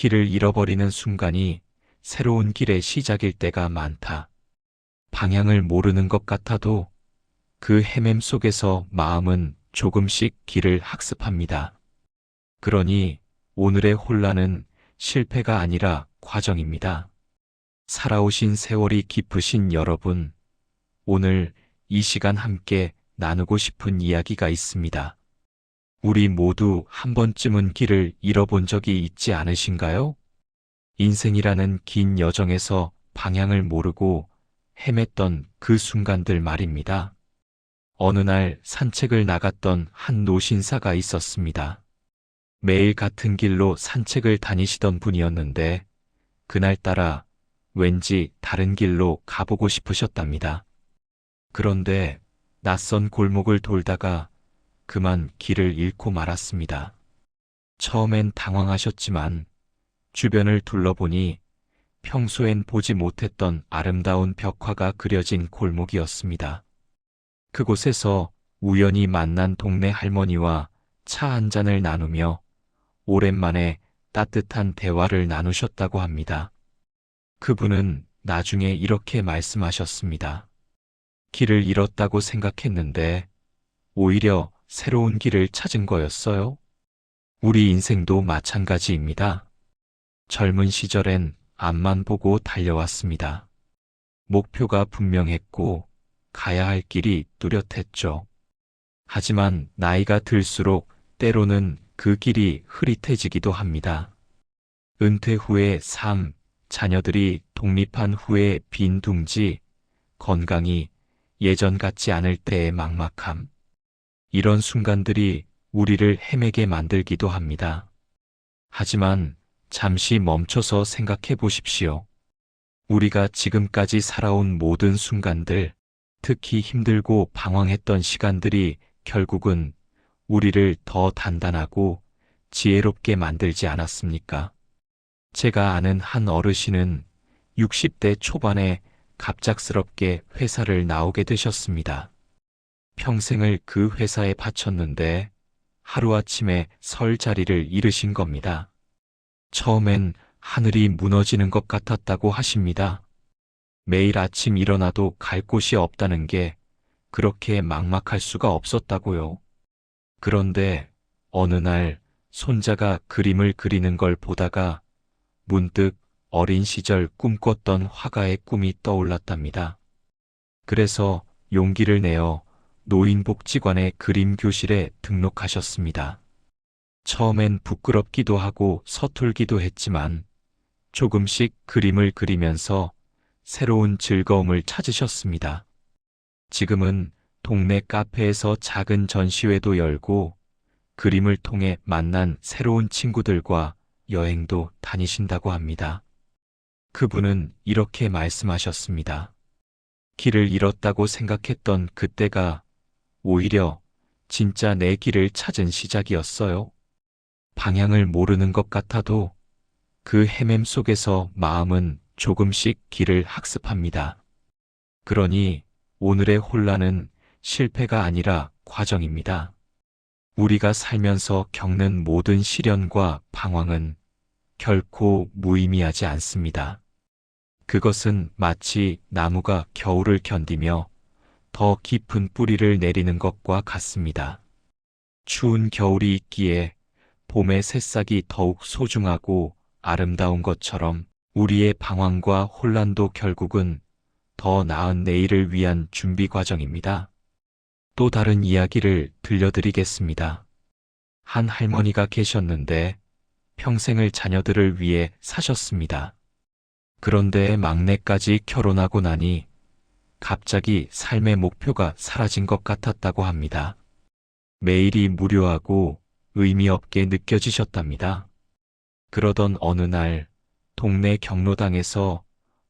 길을 잃어버리는 순간이 새로운 길의 시작일 때가 많다. 방향을 모르는 것 같아도 그 헤맴 속에서 마음은 조금씩 길을 학습합니다. 그러니 오늘의 혼란은 실패가 아니라 과정입니다. 살아오신 세월이 깊으신 여러분, 오늘 이 시간 함께 나누고 싶은 이야기가 있습니다. 우리 모두 한 번쯤은 길을 잃어본 적이 있지 않으신가요? 인생이라는 긴 여정에서 방향을 모르고 헤맸던 그 순간들 말입니다. 어느 날 산책을 나갔던 한 노신사가 있었습니다. 매일 같은 길로 산책을 다니시던 분이었는데 그날따라 왠지 다른 길로 가보고 싶으셨답니다. 그런데 낯선 골목을 돌다가 그만 길을 잃고 말았습니다. 처음엔 당황하셨지만 주변을 둘러보니 평소엔 보지 못했던 아름다운 벽화가 그려진 골목이었습니다. 그곳에서 우연히 만난 동네 할머니와 차 한 잔을 나누며 오랜만에 따뜻한 대화를 나누셨다고 합니다. 그분은 나중에 이렇게 말씀하셨습니다. 길을 잃었다고 생각했는데 오히려 새로운 길을 찾은 거였어요. 우리 인생도 마찬가지입니다. 젊은 시절엔 앞만 보고 달려왔습니다. 목표가 분명했고 가야 할 길이 뚜렷했죠. 하지만 나이가 들수록 때로는 그 길이 흐릿해지기도 합니다. 은퇴 후의 삶, 자녀들이 독립한 후의 빈 둥지, 건강이 예전 같지 않을 때의 막막함. 이런 순간들이 우리를 헤매게 만들기도 합니다. 하지만 잠시 멈춰서 생각해 보십시오. 우리가 지금까지 살아온 모든 순간들, 특히 힘들고 방황했던 시간들이 결국은 우리를 더 단단하고 지혜롭게 만들지 않았습니까? 제가 아는 한 어르신은 60대 초반에 갑작스럽게 회사를 나오게 되셨습니다. 평생을 그 회사에 바쳤는데 하루아침에 설 자리를 잃으신 겁니다. 처음엔 하늘이 무너지는 것 같았다고 하십니다. 매일 아침 일어나도 갈 곳이 없다는 게 그렇게 막막할 수가 없었다고요. 그런데 어느 날 손자가 그림을 그리는 걸 보다가 문득 어린 시절 꿈꿨던 화가의 꿈이 떠올랐답니다. 그래서 용기를 내어 노인복지관의 그림 교실에 등록하셨습니다. 처음엔 부끄럽기도 하고 서툴기도 했지만 조금씩 그림을 그리면서 새로운 즐거움을 찾으셨습니다. 지금은 동네 카페에서 작은 전시회도 열고 그림을 통해 만난 새로운 친구들과 여행도 다니신다고 합니다. 그분은 이렇게 말씀하셨습니다. 길을 잃었다고 생각했던 그때가 오히려 진짜 내 길을 찾은 시작이었어요. 방향을 모르는 것 같아도 그 헤맴 속에서 마음은 조금씩 길을 학습합니다. 그러니 오늘의 혼란은 실패가 아니라 과정입니다. 우리가 살면서 겪는 모든 시련과 방황은 결코 무의미하지 않습니다. 그것은 마치 나무가 겨울을 견디며 더 깊은 뿌리를 내리는 것과 같습니다. 추운 겨울이 있기에 봄의 새싹이 더욱 소중하고 아름다운 것처럼 우리의 방황과 혼란도 결국은 더 나은 내일을 위한 준비 과정입니다. 또 다른 이야기를 들려드리겠습니다. 한 할머니가 계셨는데 평생을 자녀들을 위해 사셨습니다. 그런데 막내까지 결혼하고 나니 갑자기 삶의 목표가 사라진 것 같았다고 합니다. 매일이 무료하고 의미 없게 느껴지셨답니다. 그러던 어느 날 동네 경로당에서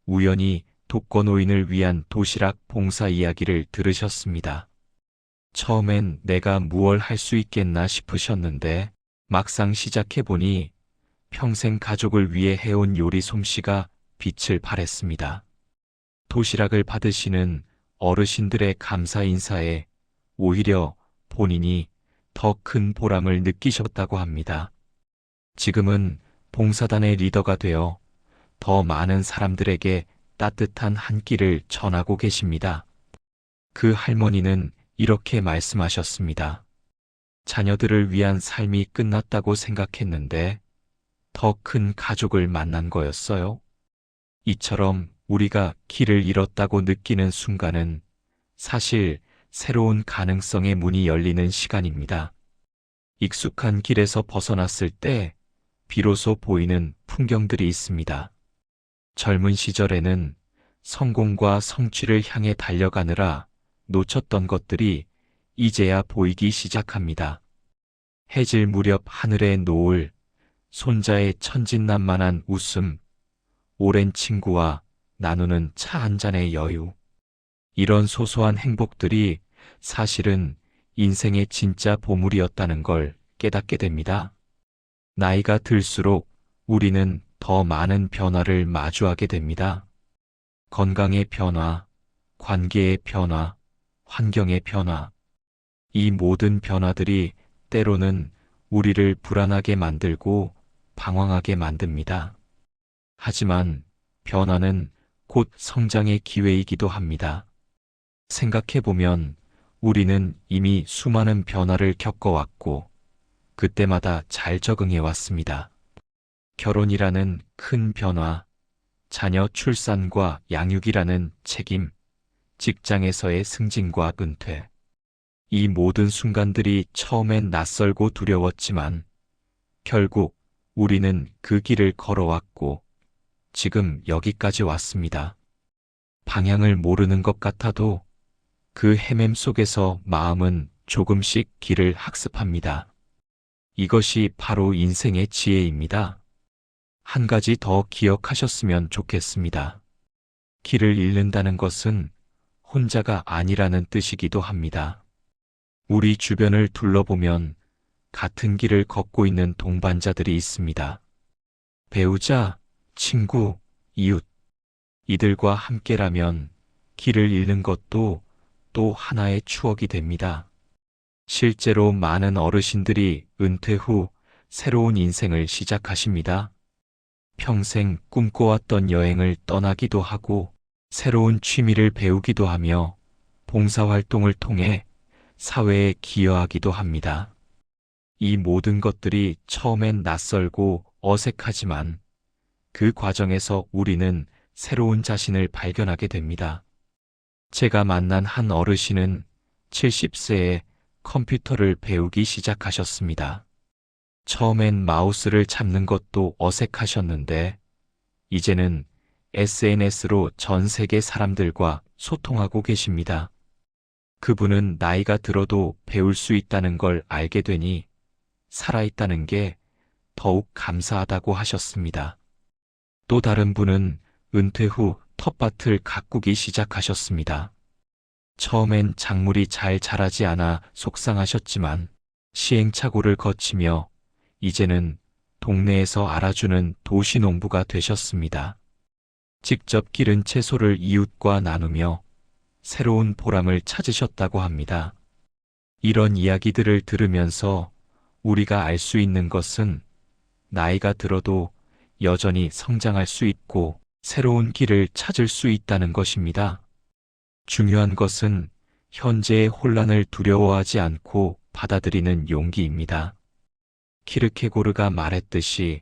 우연히 독거노인을 위한 도시락 봉사 이야기를 들으셨습니다. 처음엔 내가 무얼 할 수 있겠나 싶으셨는데 막상 시작해보니 평생 가족을 위해 해온 요리 솜씨가 빛을 발했습니다. 도시락을 받으시는 어르신들의 감사 인사에 오히려 본인이 더 큰 보람을 느끼셨다고 합니다. 지금은 봉사단의 리더가 되어 더 많은 사람들에게 따뜻한 한 끼를 전하고 계십니다. 그 할머니는 이렇게 말씀하셨습니다. 자녀들을 위한 삶이 끝났다고 생각했는데 더 큰 가족을 만난 거였어요. 이처럼 우리가 길을 잃었다고 느끼는 순간은 사실 새로운 가능성의 문이 열리는 시간입니다. 익숙한 길에서 벗어났을 때 비로소 보이는 풍경들이 있습니다. 젊은 시절에는 성공과 성취를 향해 달려가느라 놓쳤던 것들이 이제야 보이기 시작합니다. 해질 무렵 하늘의 노을, 손자의 천진난만한 웃음, 오랜 친구와 나누는 차 한 잔의 여유. 이런 소소한 행복들이 사실은 인생의 진짜 보물이었다는 걸 깨닫게 됩니다. 나이가 들수록 우리는 더 많은 변화를 마주하게 됩니다. 건강의 변화, 관계의 변화, 환경의 변화. 이 모든 변화들이 때로는 우리를 불안하게 만들고 방황하게 만듭니다. 하지만 변화는 곧 성장의 기회이기도 합니다. 생각해보면 우리는 이미 수많은 변화를 겪어왔고 그때마다 잘 적응해왔습니다. 결혼이라는 큰 변화, 자녀 출산과 양육이라는 책임, 직장에서의 승진과 은퇴. 이 모든 순간들이 처음엔 낯설고 두려웠지만 결국 우리는 그 길을 걸어왔고 지금 여기까지 왔습니다. 방향을 모르는 것 같아도 그 헤맴 속에서 마음은 조금씩 길을 학습합니다. 이것이 바로 인생의 지혜입니다. 한 가지 더 기억하셨으면 좋겠습니다. 길을 잃는다는 것은 혼자가 아니라는 뜻이기도 합니다. 우리 주변을 둘러보면 같은 길을 걷고 있는 동반자들이 있습니다. 배우자, 친구, 이웃. 이들과 함께라면 길을 잃는 것도 또 하나의 추억이 됩니다. 실제로 많은 어르신들이 은퇴 후 새로운 인생을 시작하십니다. 평생 꿈꿔왔던 여행을 떠나기도 하고 새로운 취미를 배우기도 하며 봉사활동을 통해 사회에 기여하기도 합니다. 이 모든 것들이 처음엔 낯설고 어색하지만 그 과정에서 우리는 새로운 자신을 발견하게 됩니다. 제가 만난 한 어르신은 70세에 컴퓨터를 배우기 시작하셨습니다. 처음엔 마우스를 잡는 것도 어색하셨는데 이제는 SNS로 전 세계 사람들과 소통하고 계십니다. 그분은 나이가 들어도 배울 수 있다는 걸 알게 되니 살아있다는 게 더욱 감사하다고 하셨습니다. 또 다른 분은 은퇴 후 텃밭을 가꾸기 시작하셨습니다. 처음엔 작물이 잘 자라지 않아 속상하셨지만 시행착오를 거치며 이제는 동네에서 알아주는 도시농부가 되셨습니다. 직접 기른 채소를 이웃과 나누며 새로운 보람을 찾으셨다고 합니다. 이런 이야기들을 들으면서 우리가 알 수 있는 것은 나이가 들어도 여전히 성장할 수 있고 새로운 길을 찾을 수 있다는 것입니다. 중요한 것은 현재의 혼란을 두려워하지 않고 받아들이는 용기입니다. 키르케고르가 말했듯이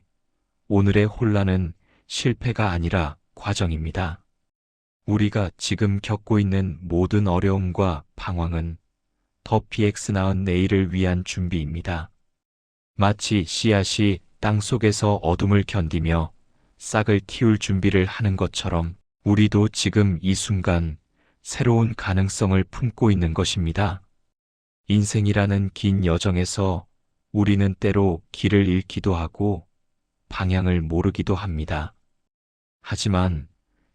오늘의 혼란은 실패가 아니라 과정입니다. 우리가 지금 겪고 있는 모든 어려움과 방황은 더 PX 나은 내일을 위한 준비입니다. 마치 씨앗이 땅 속에서 어둠을 견디며 싹을 틔울 준비를 하는 것처럼 우리도 지금 이 순간 새로운 가능성을 품고 있는 것입니다. 인생이라는 긴 여정에서 우리는 때로 길을 잃기도 하고 방향을 모르기도 합니다. 하지만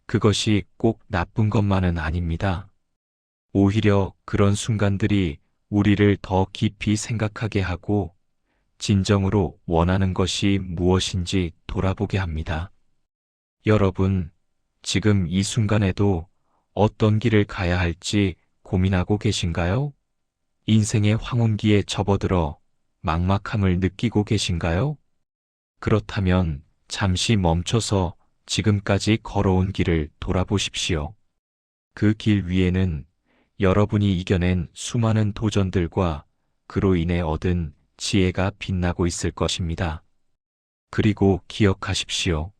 그것이 꼭 나쁜 것만은 아닙니다. 오히려 그런 순간들이 우리를 더 깊이 생각하게 하고 진정으로 원하는 것이 무엇인지 돌아보게 합니다. 여러분, 지금 이 순간에도 어떤 길을 가야 할지 고민하고 계신가요? 인생의 황혼기에 접어들어 막막함을 느끼고 계신가요? 그렇다면 잠시 멈춰서 지금까지 걸어온 길을 돌아보십시오. 그 길 위에는 여러분이 이겨낸 수많은 도전들과 그로 인해 얻은 지혜가 빛나고 있을 것입니다. 그리고 기억하십시오.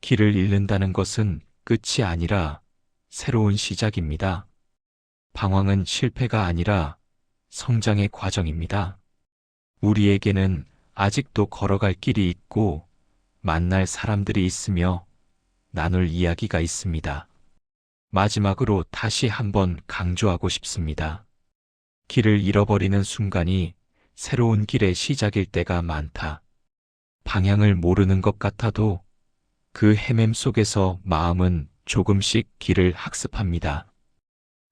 길을 잃는다는 것은 끝이 아니라 새로운 시작입니다. 방황은 실패가 아니라 성장의 과정입니다. 우리에게는 아직도 걸어갈 길이 있고 만날 사람들이 있으며 나눌 이야기가 있습니다. 마지막으로 다시 한번 강조하고 싶습니다. 길을 잃어버리는 순간이 새로운 길의 시작일 때가 많다. 방향을 모르는 것 같아도 그 헤맴 속에서 마음은 조금씩 길을 학습합니다.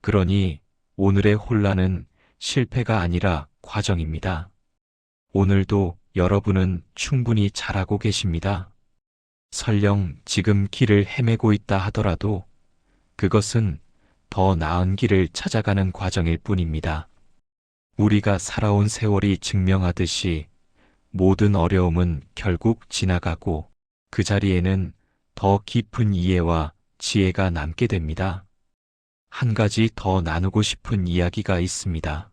그러니 오늘의 혼란은 실패가 아니라 과정입니다. 오늘도 여러분은 충분히 잘하고 계십니다. 설령 지금 길을 헤매고 있다 하더라도 그것은 더 나은 길을 찾아가는 과정일 뿐입니다. 우리가 살아온 세월이 증명하듯이 모든 어려움은 결국 지나가고 그 자리에는 더 깊은 이해와 지혜가 남게 됩니다. 한 가지 더 나누고 싶은 이야기가 있습니다.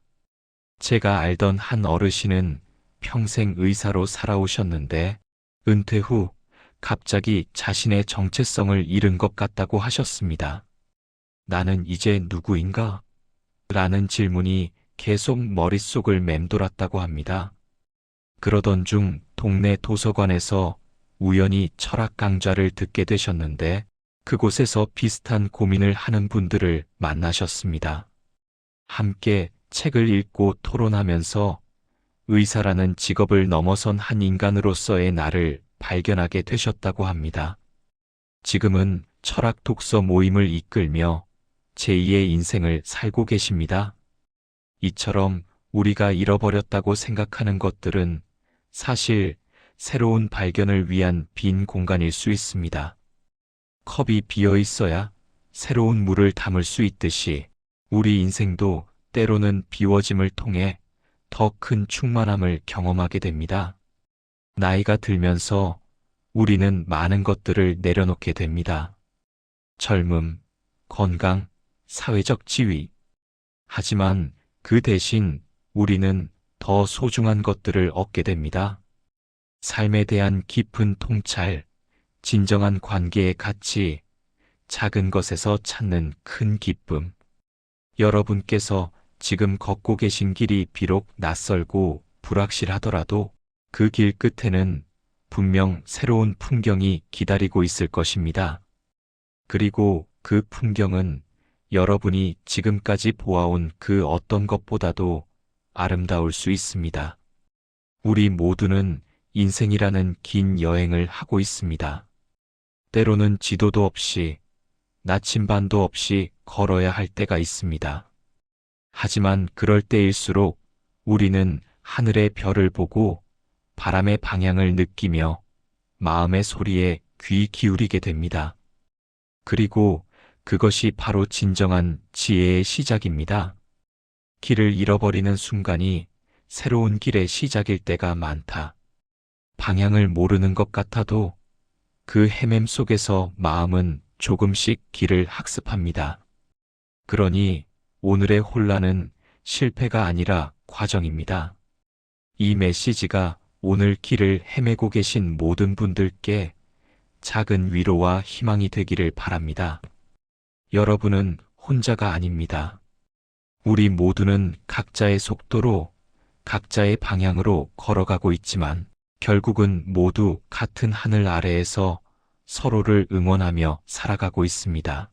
제가 알던 한 어르신은 평생 의사로 살아오셨는데 은퇴 후 갑자기 자신의 정체성을 잃은 것 같다고 하셨습니다. 나는 이제 누구인가? 라는 질문이 계속 머릿속을 맴돌았다고 합니다. 그러던 중 동네 도서관에서 우연히 철학 강좌를 듣게 되셨는데 그곳에서 비슷한 고민을 하는 분들을 만나셨습니다. 함께 책을 읽고 토론하면서 의사라는 직업을 넘어선 한 인간으로서의 나를 발견하게 되셨다고 합니다. 지금은 철학 독서 모임을 이끌며 제2의 인생을 살고 계십니다. 이처럼 우리가 잃어버렸다고 생각하는 것들은 사실 새로운 발견을 위한 빈 공간일 수 있습니다. 컵이 비어 있어야 새로운 물을 담을 수 있듯이 우리 인생도 때로는 비워짐을 통해 더 큰 충만함을 경험하게 됩니다. 나이가 들면서 우리는 많은 것들을 내려놓게 됩니다. 젊음, 건강, 사회적 지위. 하지만 그 대신 우리는 더 소중한 것들을 얻게 됩니다. 삶에 대한 깊은 통찰, 진정한 관계의 가치, 작은 것에서 찾는 큰 기쁨. 여러분께서 지금 걷고 계신 길이 비록 낯설고 불확실하더라도 그 길 끝에는 분명 새로운 풍경이 기다리고 있을 것입니다. 그리고 그 풍경은 여러분이 지금까지 보아온 그 어떤 것보다도 아름다울 수 있습니다. 우리 모두는 인생이라는 긴 여행을 하고 있습니다. 때로는 지도도 없이, 나침반도 없이 걸어야 할 때가 있습니다. 하지만 그럴 때일수록 우리는 하늘의 별을 보고 바람의 방향을 느끼며 마음의 소리에 귀 기울이게 됩니다. 그리고 그것이 바로 진정한 지혜의 시작입니다. 길을 잃어버리는 순간이 새로운 길의 시작일 때가 많다. 방향을 모르는 것 같아도 그 헤맴 속에서 마음은 조금씩 길을 학습합니다. 그러니 오늘의 혼란은 실패가 아니라 과정입니다. 이 메시지가 오늘 길을 헤매고 계신 모든 분들께 작은 위로와 희망이 되기를 바랍니다. 여러분은 혼자가 아닙니다. 우리 모두는 각자의 속도로, 각자의 방향으로 걸어가고 있지만 결국은 모두 같은 하늘 아래에서 서로를 응원하며 살아가고 있습니다.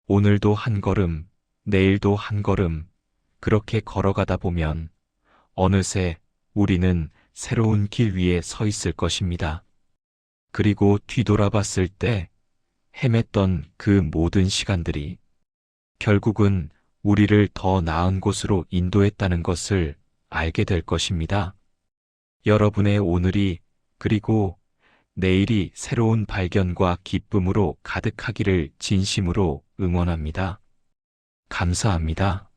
오늘도 한 걸음, 내일도 한 걸음, 그렇게 걸어가다 보면 어느새 우리는 새로운 길 위에 서 있을 것입니다. 그리고 뒤돌아봤을 때 헤맸던 그 모든 시간들이 결국은 우리를 더 나은 곳으로 인도했다는 것을 알게 될 것입니다. 여러분의 오늘이 그리고 내일이 새로운 발견과 기쁨으로 가득하기를 진심으로 응원합니다. 감사합니다.